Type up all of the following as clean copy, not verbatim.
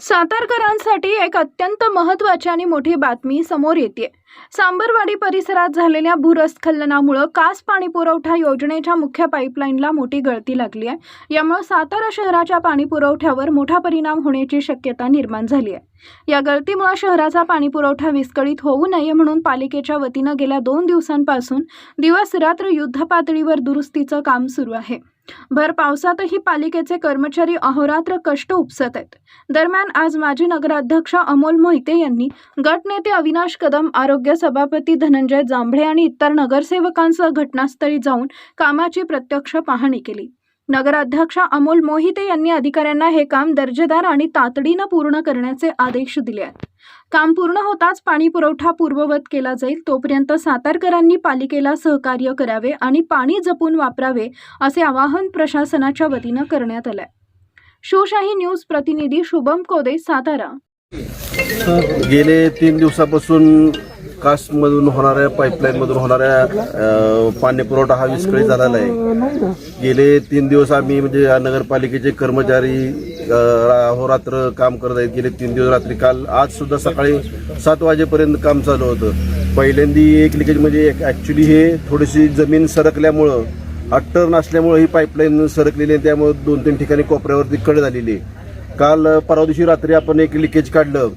सातारकरांसाठी एक अत्यंत महत्त्वाची आणि मोठी बातमी समोर येते। सांबरवाडी परिसरात झालेल्या भूस्खलनामुळे कास पाणीपुरवठा योजनेच्या मुख्य पाईपलाईनला मोठी गळती लागली आहे। यामुळे सातारा शहराच्या पाणीपुरवठ्यावर मोठा परिणाम होण्याची शक्यता निर्माण झाली आहे। या गळतीमुळे शहराचा पाणीपुरवठा विस्कळीत होऊ नये म्हणून पालिकेच्या वतीने गेल्या 2 दिवसांपासून दिवस रात्र युद्धपातळीवर दुरुस्तीचं काम सुरू आहे। भर पावसातही पालिकेचे कर्मचारी अहोरात्र कष्ट उपसत आहेत। दरम्यान आज माजी नगराध्यक्ष अमोल मोहिते यांनी गटनेते अविनाश कदम, आरोग्य सभापती धनंजय जांभळे आणि इतर नगरसेवकांसह घटनास्थळी जाऊन कामाची प्रत्यक्ष पाहणी केली। नगराध्यक्ष अमोल मोहिते यांनी अधिकाऱ्यांना हे काम दर्जेदार आणि तातडीने पूर्ण करण्याचे आदेश दिले आहेत। काम पूर्ण होताच पाणी पुरवठा पूर्ववत केला जाईल। तोपर्यंत सातारकरांनी पालिकेला सहकार्य करावे आणि पाणी जपून वापरावे असे आवाहन प्रशासनाच्या वतीने करण्यात आले। शिवशाही न्यूज प्रतिनिधी शुभम कोदे, सातारा। गेले 3 दिवसापासून कासमधून होणाऱ्या पाईपलाईनमधून होणाऱ्या पाणी पुरवठा हा विस्कळीत झालेला आहे। गेले 3 दिवस आम्ही म्हणजे नगरपालिकेचे कर्मचारी अहोरात्र काम करत आहेत। गेले 3 दिवस रात्री, काल आज सुद्धा सकाळी 7 वाजेपर्यंत काम चालू होतं। पहिल्यांदा एक लिकेज म्हणजे ॲक्च्युली हे थोडीशी जमीन सरकल्यामुळं, अट्टर नसल्यामुळे ही पाईपलाईन सरकलेली आहे। त्यामुळे 2-3 ठिकाणी कोपऱ्यावरती कड झालेली आहे। काल परवा दिवशी रात्री आपण एक लिकेज काढलं,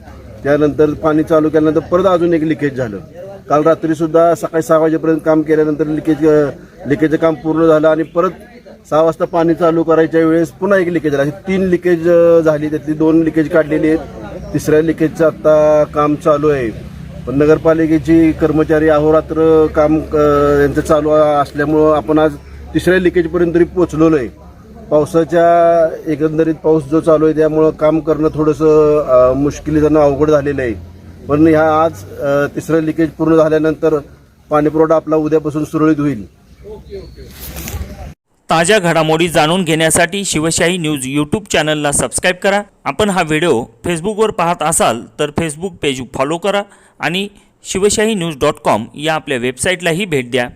त्यानंतर पाणी चालू केल्यानंतर परत अजून एक लिकेज झालं। काल रात्री सुद्धा सकाळी 6 वाजेपर्यंत काम केल्यानंतर लिकेजचं काम पूर्ण झालं आणि परत 6 वाजता पाणी चालू करायच्या वेळेस पुन्हा एक लिकेज झाला। 3 लिकेज झाली, त्यातली 2 लिकेज काढलेली आहेत। तिसऱ्या लिकेजचं आता काम चालू आहे। पण नगरपालिकेची कर्मचारी अहोरात्र काम यांचं चालू असल्यामुळं आपण आज तिसऱ्या लिकेजपर्यंत तरी पोहोचलेलो आहे। पावसाच्या एकंदरीत पाऊस जो चालू आहे त्यामुळं काम करणं थोडंसं मुश्किलीनं अवघड झालेलं आहे। पण ह्या आज तिसरं लिकेज पूर्ण झाल्यानंतर पाणीपुरवठा आपला उद्यापासून सुरळीत होईल। ताज्या घडामोडी जाणून घेण्यासाठी शिवशाही न्यूज यूट्यूब चॅनलला सबस्क्राईब करा। आपण हा व्हिडिओ फेसबुकवर पाहत असाल तर फेसबुक पेज फॉलो करा आणि शिवशाही न्यूज.com या आपल्या वेबसाईटलाही भेट द्या।